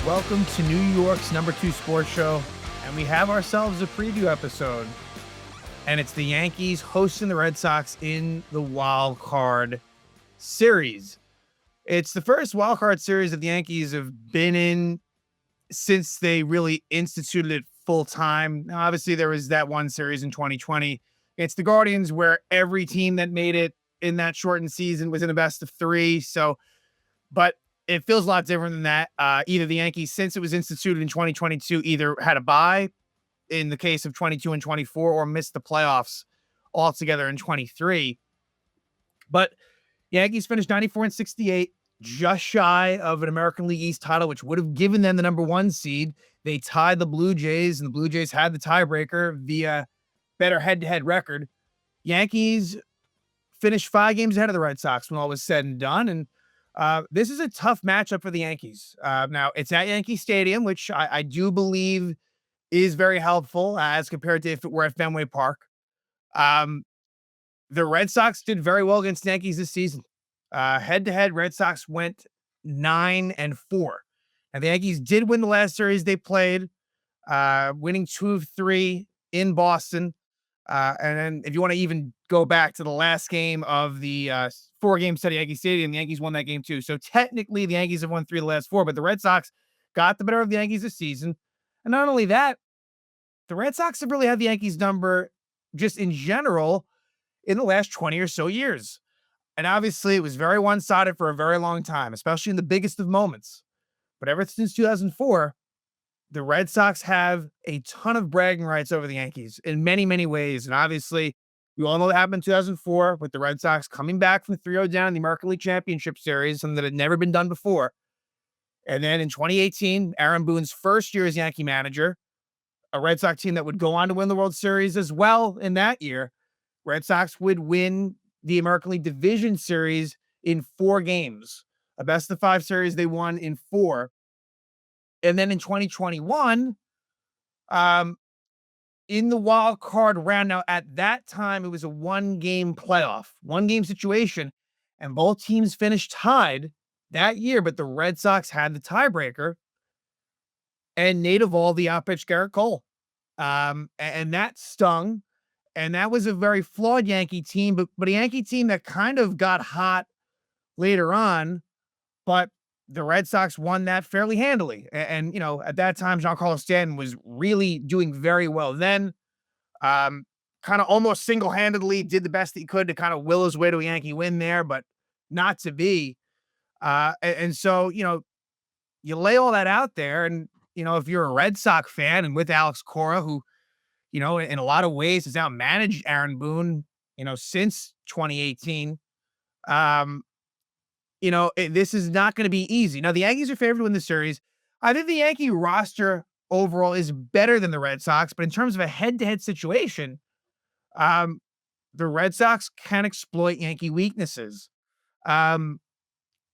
Welcome to New York's #2 sports show, and we have ourselves a preview episode. And it's the Yankees hosting the Red Sox in the wild card series. It's the first wild card series that the Yankees have been in since they really instituted it full time. Now, obviously, there was that one series in 2020 against the Guardians where every team that made it in that shortened season was in a best of three. But it feels a lot different than that. Either the Yankees, since it was instituted in 2022, either had a bye in the case of 22 and 24 or missed the playoffs altogether in 23. But Yankees finished 94 and 68, just shy of an American League East title, which would have given them the #1 seed. They tied the Blue Jays, and the Blue Jays had the tiebreaker via better head-to-head record. Yankees finished 5 games ahead of the Red Sox when all was said and done, and this is a tough matchup for the Yankees. Now, it's at Yankee Stadium, which I do believe is very helpful as compared to if it were at Fenway Park. Um, the Red Sox did very well against the Yankees this season. Head-to-head, Red Sox went 9-4. And the Yankees did win the last series they played, winning 2 of 3 in Boston. And then if you want to even go back to the last game of the 4-game set at Yankee Stadium, the Yankees won that game too. So technically the Yankees have won 3 of the last 4, but the Red Sox got the better of the Yankees this season. And not only that, the Red Sox have really had the Yankees number just in general in the last 20 or so years. And obviously it was very one-sided for a very long time, especially in the biggest of moments. But ever since 2004, the Red Sox have a ton of bragging rights over the Yankees in many, many ways. And obviously, we all know what happened in 2004 with the Red Sox coming back from 3-0 down in the American League Championship Series, something that had never been done before. And then in 2018, Aaron Boone's first year as Yankee manager, a Red Sox team that would go on to win the World Series as well in that year, Red Sox would win the American League Division Series in 4 games. A best-of-5 series they won in 4. And then in 2021, in the wild card round, now at that time, it was a 1-game playoff, 1-game situation, and both teams finished tied that year, but the Red Sox had the tiebreaker, and Nate Eovaldi outpitched Garrett Cole. And that stung, and that was a very flawed Yankee team, but a Yankee team that kind of got hot later on, but the Red Sox won that fairly handily. And you know, at that time, Giancarlo Stanton was really doing very well then. Kind of almost single-handedly did the best he could to kind of will his way to a Yankee win there, but not to be. And so, you know, you lay all that out there, and, you know, if you're a Red Sox fan and with Alex Cora, who, you know, in a lot of ways has now managed Aaron Boone, you know, since 2018, you know, this is not going to be easy. Now, the Yankees are favored to win the series. I think the Yankee roster overall is better than the Red Sox, but in terms of a head-to-head situation, um, the Red Sox can exploit Yankee weaknesses. Um,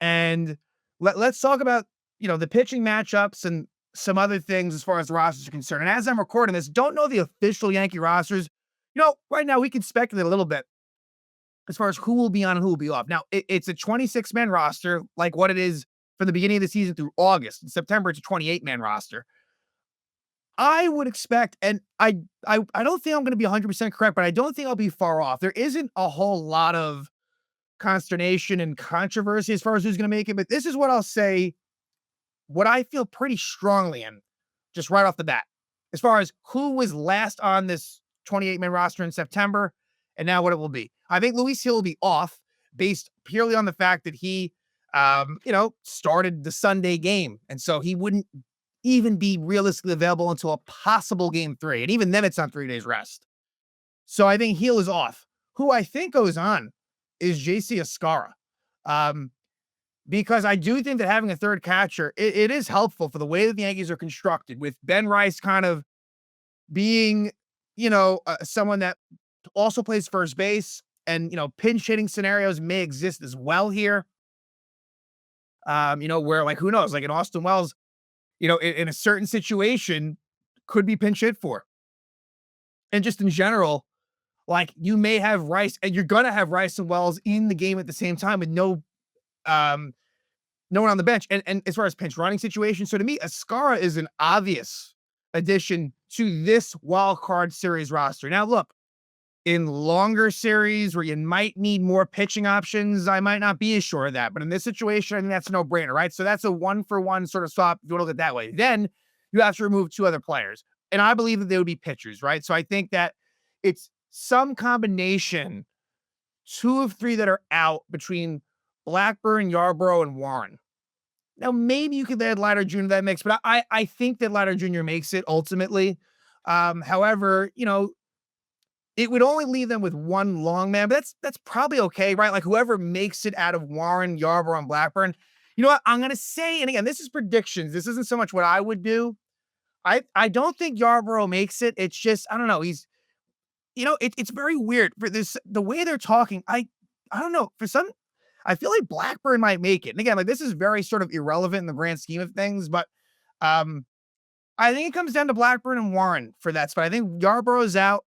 and let's talk about, you know, the pitching matchups and some other things as far as the rosters are concerned. And as I'm recording this, don't know the official Yankee rosters. You know, right now we can speculate a little bit as far as who will be on and who will be off. Now, it's a 26-man roster, like what it is from the beginning of the season through August. In September, it's a 28-man roster. I would expect, and I don't think I'm going to be 100% correct, but I don't think I'll be far off. There isn't a whole lot of consternation and controversy as far as who's going to make it, but this is what I'll say, what I feel pretty strongly in, just right off the bat, as far as who was last on this 28-man roster in September and now what it will be. I think Luis Hill will be off based purely on the fact that he, you know, started the Sunday game. And so he wouldn't even be realistically available until a possible game 3. And even then it's on 3 days rest. So I think Hill is off. Who I think goes on is JC Escara. Because I do think that having a third catcher, it is helpful for the way that the Yankees are constructed, with Ben Rice kind of being, you know, someone that also plays first base, and, you know, pinch hitting scenarios may exist as well here. You know, where, like, who knows, like in Austin Wells, you know, in a certain situation could be pinch hit for. And just in general, like, you may have Rice, and you're going to have Rice and Wells in the game at the same time with no no one on the bench. And as far as pinch running situation, so to me, Ascara is an obvious addition to this wild card series roster. Now, look, in longer series where you might need more pitching options, I might not be as sure of that. But in this situation, I think that's a no-brainer, right? So that's a one-for-one sort of swap if you want to look at it that way. Then you have to remove two other players. And I believe that they would be pitchers, right? So I think that it's some combination, two of three that are out between Blackburn, Yarbrough, and Warren. Now, maybe you could add Leiter Jr. to that mix, but I think that Leiter Jr. makes it ultimately. However, it would only leave them with one long man, but that's probably okay, right? Like whoever makes it out of Warren, Yarbrough, and Blackburn. You know what? I'm gonna say, and again, this is predictions. This isn't so much what I would do. I don't think Yarbrough makes it. It's just, I don't know. It's very weird for this the way they're talking. I don't know. For some, I feel like Blackburn might make it. And again, like this is very sort of irrelevant in the grand scheme of things, but um, I think it comes down to Blackburn and Warren for that spot. I think Yarbrough is out.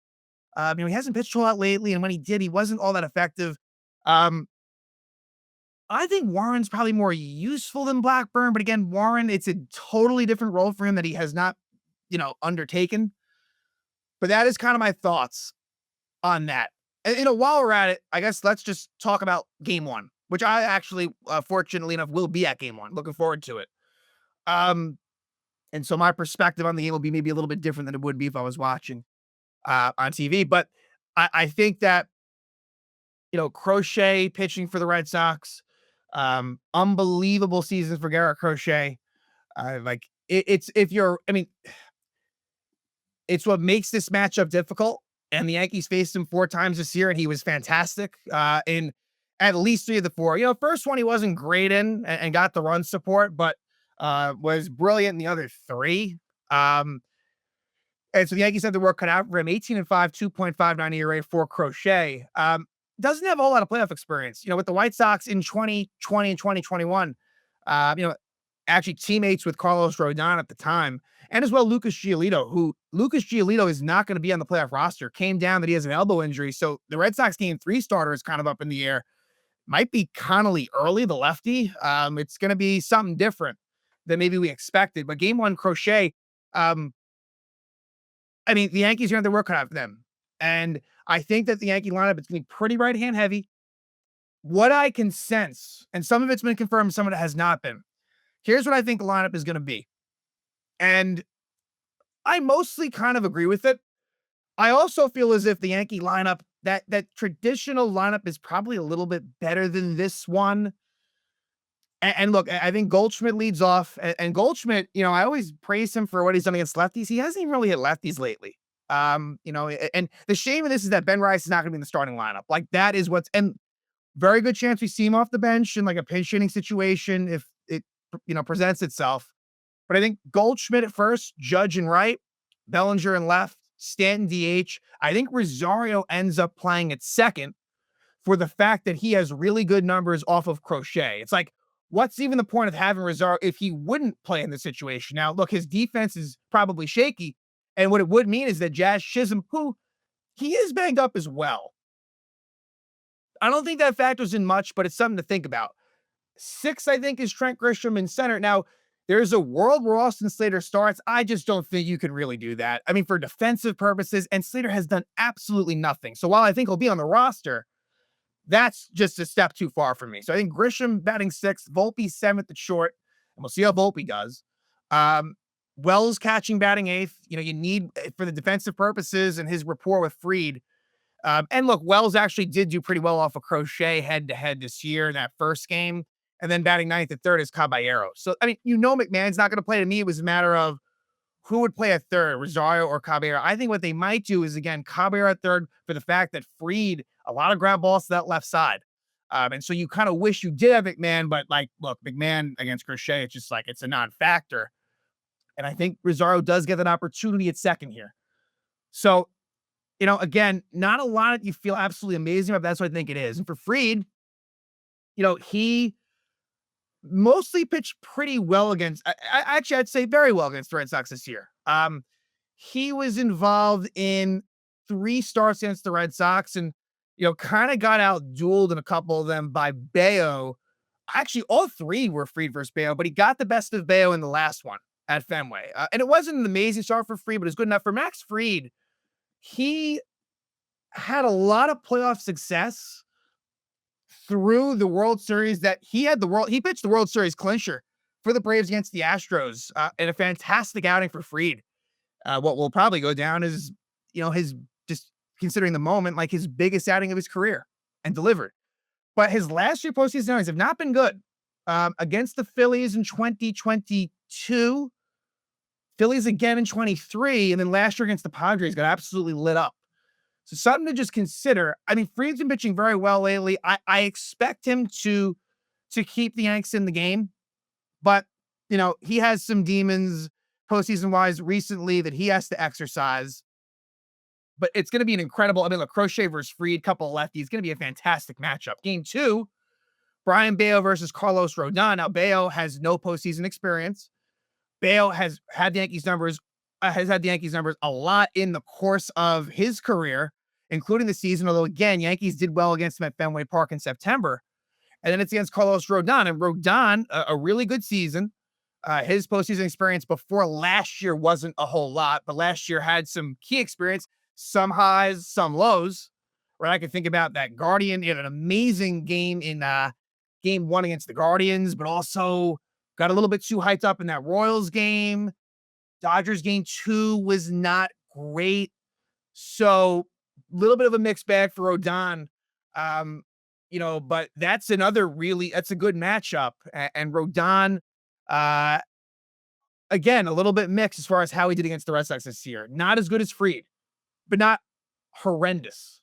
He hasn't pitched a lot lately, and when he did, he wasn't all that effective. Um, I think Warren's probably more useful than Blackburn, but again, Warren, it's a totally different role for him that he has not, undertaken. But that is kind of my thoughts on that. And while we're at it, I guess let's just talk about game one, which I actually, fortunately enough, will be at game one. Looking forward to it. Um, and so my perspective on the game will be maybe a little bit different than it would be if I was watching on TV. But I think that, Crochet pitching for the Red Sox, unbelievable season for Garrett Crochet. Like it's if you're, I mean, it's what makes this matchup difficult. And the Yankees faced him four times this year, and he was fantastic in at least three of the four. First one he wasn't great in and got the run support, but was brilliant in the other three. And so the Yankees had the work cut out for him. 18-5, 2.59 ERA for Crochet. Doesn't have a whole lot of playoff experience. With the White Sox in 2020 and 2021, actually teammates with Carlos Rodon at the time, and as well Lucas Giolito, who Lucas Giolito is not going to be on the playoff roster. Came down that he has an elbow injury. So the Red Sox game three starter is kind of up in the air. Might be Connolly early, the lefty. It's going to be something different than maybe we expected. But game one, Crochet, the Yankees are going to have their work cut out for them. And I think that the Yankee lineup is going to be pretty right-hand heavy. What I can sense, and some of it's been confirmed, some of it has not been. Here's what I think the lineup is going to be. And I mostly kind of agree with it. I also feel as if the Yankee lineup, that traditional lineup is probably a little bit better than this one. And look, I think Goldschmidt leads off. And Goldschmidt, I always praise him for what he's done against lefties. He hasn't even really hit lefties lately. And the shame of this is that Ben Rice is not going to be in the starting lineup. Like that is and very good chance we see him off the bench in like a pinch hitting situation if it, presents itself. But I think Goldschmidt at first, Judge and right, Bellinger and left, Stanton DH. I think Rosario ends up playing at second for the fact that he has really good numbers off of Crochet. It's like, what's even the point of having Rosario if he wouldn't play in this situation? Now, look, his defense is probably shaky. And what it would mean is that Jazz Chisholm, who he is banged up as well. I don't think that factors in much, but it's something to think about. 6, I think, is Trent Grisham in center. Now, there's a world where Austin Slater starts. I just don't think you can really do that. I mean, for defensive purposes, and Slater has done absolutely nothing. So while I think he'll be on the roster, that's just a step too far for me. So I think Grisham batting 6th, Volpe 7th at short, and we'll see how Volpe does. Wells catching batting 8th. You need for the defensive purposes and his rapport with Fried. And look, Wells actually did do pretty well off of Crochet head-to-head this year in that first game. And then batting 9th and 3rd is Caballero. So, McMahon's not going to play. To me, it was a matter of who would play at 3rd, Rosario or Caballero. I think what they might do is, again, Caballero at 3rd for the fact that Fried, a lot of ground balls to that left side. And so you kind of wish you did have McMahon, but look, McMahon against Crochet, it's just it's a non-factor. And I think Rosario does get an opportunity at second here. So, again, not a lot that you feel absolutely amazing about. That's what I think it is. And for Fried, he mostly pitched pretty well against, actually, I'd say very well against the Red Sox this year. He was involved in 3 starts against the Red Sox and, kind of got out dueled in a couple of them by Bayo. actually, all three were Fried versus Bayo, but he got the best of Bayo in the last one at Fenway. And it wasn't an amazing start for Fried, but it was good enough for Max Fried. He had a lot of playoff success through the World Series that he pitched the World Series clincher for the Braves against the Astros, and a fantastic outing for Fried. What will probably go down is, his, just considering the moment, like his biggest outing of his career, and delivered. But his last few postseason outings have not been good. Against the Phillies in 2022, Phillies again in 23, and then last year against the Padres got absolutely lit up. So something to just consider. I mean, Fried's been pitching very well lately. I expect him to keep the Yanks in the game, but he has some demons postseason wise recently that he has to exercise. But it's going to be an incredible. I mean, look, Crochet versus Fried, couple of lefties, going to be a fantastic matchup. Game 2, Brian Bayo versus Carlos Rodon. Now, Bayo has no postseason experience. Bayo has had the Yankees numbers, a lot in the course of his career, including the season. Although again, Yankees did well against him at Fenway Park in September, and then it's against Carlos Rodon. And Rodon, a really good season. His postseason experience before last year wasn't a whole lot, but last year had some key experience, some highs, some lows. Right, I can think about that Guardian. He had an amazing game in game 1 against the Guardians, but also got a little bit too hyped up in that Royals game. Dodgers game 2 was not great. So a little bit of a mixed bag for Rodon. But that's a good matchup. And Rodon, uh, again, a little bit mixed as far as how he did against the Red Sox this year. Not as good as Fried, but not horrendous.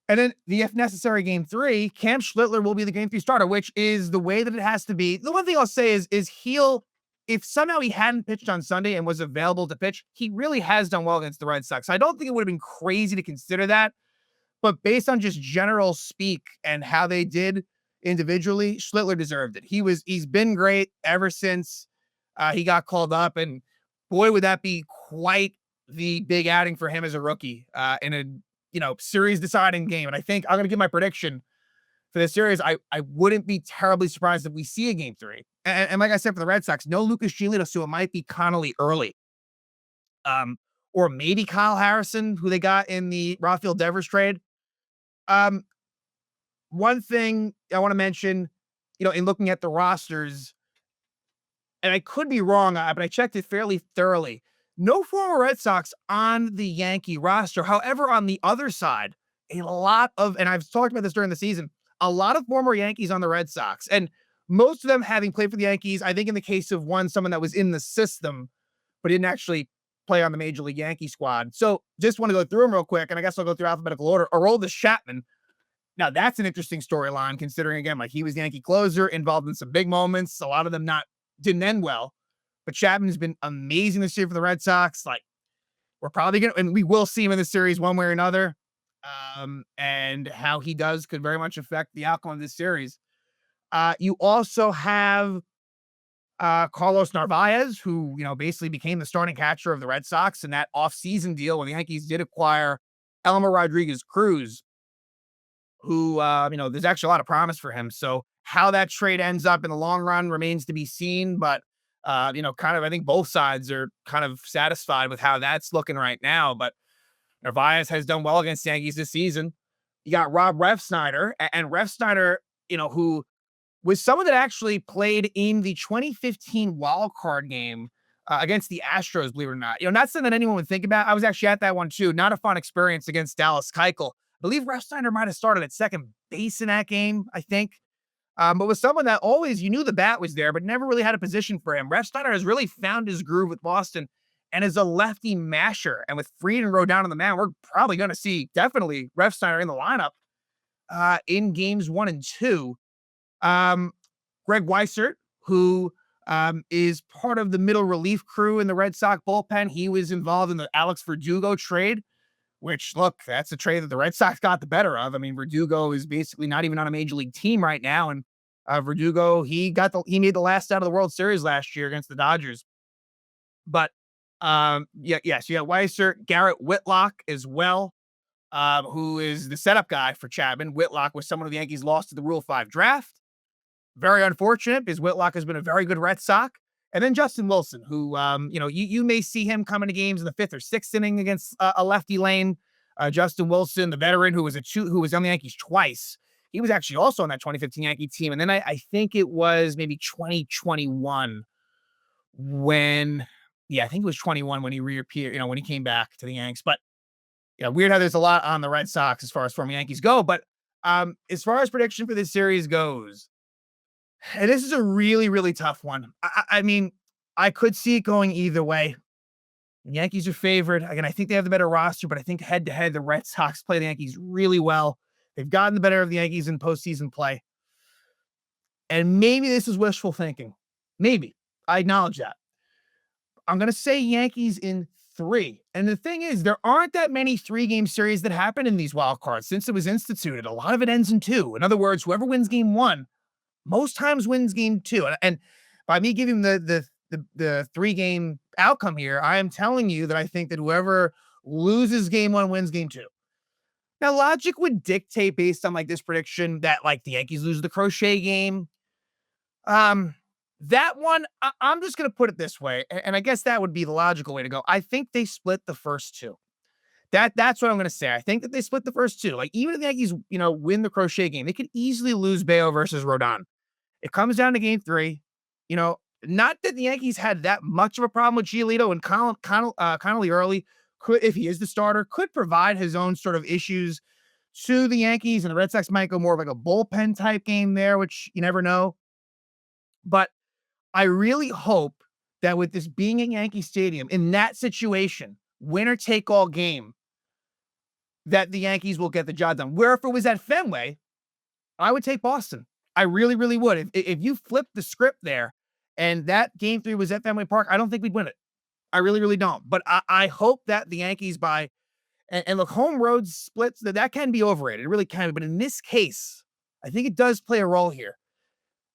And then the if necessary game 3, Cam Schlittler will be the game 3 starter, which is the way that it has to be. The one thing I'll say is if somehow he hadn't pitched on Sunday and was available to pitch, he really has done well against the Red Sox. I don't think it would have been crazy to consider that, but based on just general speak and how they did individually, Schlittler deserved it. He's been great ever since he got called up, and boy, would that be quite the big outing for him as a rookie in a series deciding game. And I think I'm going to give my prediction for this series. I wouldn't be terribly surprised if we see a game 3. And like I said, for the Red Sox, no Lucas Giolito, so it might be Connolly early. Or maybe Kyle Harrison, who they got in the Rafael Devers trade. One thing I want to mention, in looking at the rosters, and I could be wrong, but I checked it fairly thoroughly. No former Red Sox on the Yankee roster. However, on the other side, a lot of, and I've talked about this during the season, a lot of former Yankees on the Red Sox, and most of them having played for the Yankees. I think in the case of one, someone that was in the system, but didn't actually play on the Major League Yankee squad. So just want to go through them real quick, and I guess I'll go through alphabetical order. Aroldis Chapman. Now that's an interesting storyline, considering again, like he was the Yankee closer, involved in some big moments. A lot of them didn't end well, but Chapman has been amazing this year for the Red Sox. Like we're probably gonna, and we will see him in the series one way or another. And how he does could very much affect the outcome of this series. You also have Carlos Narvaez, who, basically became the starting catcher of the Red Sox in that offseason deal when the Yankees did acquire Elmer Rodriguez Cruz, who, there's actually a lot of promise for him. So how that trade ends up in the long run remains to be seen. But, kind of, I think both sides are kind of satisfied with how that's looking right now. But Narvaez has done well against the Yankees this season. You got Rob Refsnyder, and Refsnyder, who was someone that actually played in the 2015 wild card game against the Astros, believe it or not. Not something that anyone would think about. I was actually at that one too. Not a fun experience against Dallas Keuchel. I believe Refsnyder might have started at second base in that game, I think. But was someone that always, you knew the bat was there, but never really had a position for him. Refsnyder has really found his groove with Boston and is a lefty masher. And with Fried and Rodon on the mound, we're probably going to see definitely Refsnyder in the lineup in games 1 and 2. Greg Weissert, who is part of the middle relief crew in the Red Sox bullpen. He was involved in the Alex Verdugo trade, which, look, that's a trade that the Red Sox got the better of. I mean, Verdugo is basically not even on a major league team right now. And Verdugo, he made the last out of the World Series last year against the Dodgers. But so you got Weissert, Garrett Whitlock as well, who is the setup guy for Chapman. Whitlock was someone who the Yankees lost to the Rule 5 draft. Very unfortunate because Whitlock has been a very good Red Sox. And then Justin Wilson, who, you may see him coming to games in the fifth or sixth inning against a lefty lane. Justin Wilson, the veteran who was on the Yankees twice. He was actually also on that 2015 Yankee team. And then I think it was maybe 2021 when, yeah, I think it was 21 when he reappeared, when he came back to the Yanks. But yeah, weird how there's a lot on the Red Sox as far as former Yankees go. But as far as prediction for this series goes, and this is a really, really tough one. I mean, I could see it going either way. The Yankees are favored. Again, I think they have the better roster, but I think head to head, the Red Sox play the Yankees really well. They've gotten the better of the Yankees in postseason play. And maybe this is wishful thinking. Maybe. I acknowledge that. I'm going to say Yankees in 3. And the thing is, there aren't that many 3-game series that happen in these wild cards since it was instituted. A lot of it ends in 2. In other words, whoever wins game 1 most times wins game 2. And by me giving the 3-game outcome here, I am telling you that I think that whoever loses game 1 wins game 2. Now, logic would dictate based on like this prediction that like the Yankees lose the Crochet game. That one, I'm just going to put it this way. And I guess that would be the logical way to go. I think they split the first 2. That's what I'm going to say. I think that they split the first 2. Like even if the Yankees, win the Crochet game, they could easily lose Bayo versus Rodon. It comes down to game 3. Not that the Yankees had that much of a problem with Giolito, and Connolly early, if he is the starter, could provide his own sort of issues to the Yankees, and the Red Sox might go more of like a bullpen type game there, which you never know. But I really hope that with this being in Yankee Stadium, in that situation, winner take all game, that the Yankees will get the job done. Where if it was at Fenway, I would take Boston. I really, really would. If you flip the script there and that game 3 was at Fenway Park, I don't think we'd win it. I really, really don't. But I hope that the Yankees and look, home road splits, that can be overrated. It really can be. But in this case, I think it does play a role here.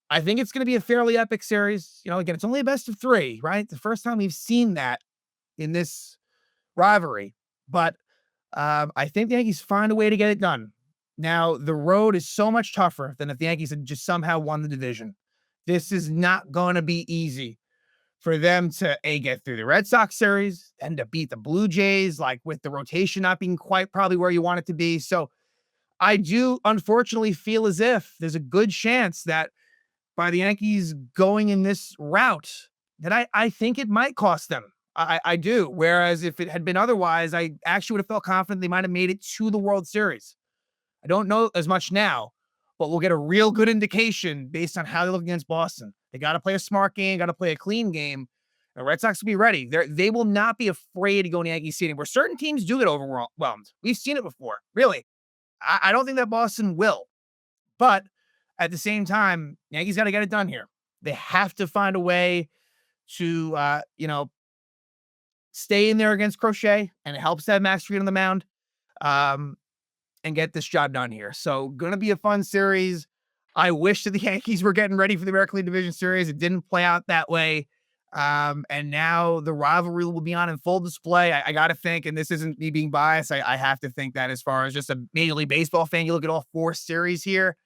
I think it's going to be a fairly epic series. Again, it's only a best of 3, right? The first time we've seen that in this rivalry. But I think the Yankees find a way to get it done. Now, the road is so much tougher than if the Yankees had just somehow won the division. This is not going to be easy for them to, get through the Red Sox series and to beat the Blue Jays, like with the rotation not being quite probably where you want it to be. So I do unfortunately feel as if there's a good chance that by the Yankees going in this route, that I think it might cost them. I do. Whereas if it had been otherwise, I actually would have felt confident they might have made it to the World Series. I don't know as much now, but we'll get a real good indication based on how they look against Boston. They got to play a smart game, got to play a clean game. The Red Sox will be ready. They will not be afraid to go in the Yankee Stadium, where certain teams do get overwhelmed. We've seen it before. Really, I don't think that Boston will. But at the same time, Yankees got to get it done here. They have to find a way to, stay in there against Crochet, and it helps to have Max Fried on the mound. And get this job done here. So going to be a fun series. I wish that the Yankees were getting ready for the American League Division Series. It didn't play out that way. And now the rivalry will be on in full display. I got to think, and this isn't me being biased, I have to think that as far as just a Major League Baseball fan, you look at all 4 series here,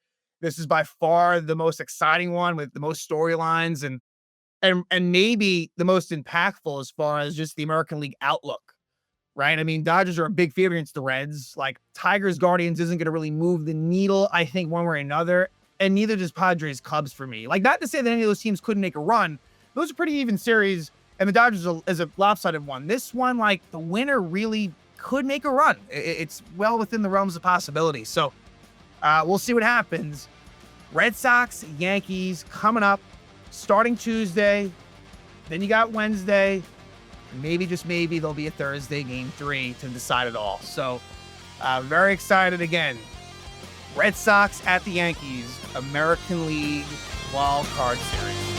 this is by far the most exciting one with the most storylines and maybe the most impactful as far as just the American League outlook. Right? I mean, Dodgers are a big favorite against the Reds. Like, Tigers, Guardians isn't going to really move the needle, I think, one way or another. And neither does Padres, Cubs for me. Like, not to say that any of those teams couldn't make a run. Those are pretty even series. And the Dodgers is a lopsided one. This one, like, the winner really could make a run. It's well within the realms of possibility. So, we'll see what happens. Red Sox, Yankees coming up starting Tuesday. Then you got Wednesday. Maybe, just maybe, there'll be a Thursday game 3 to decide it all. So, very excited again. Red Sox at the Yankees, American League Wild Card Series.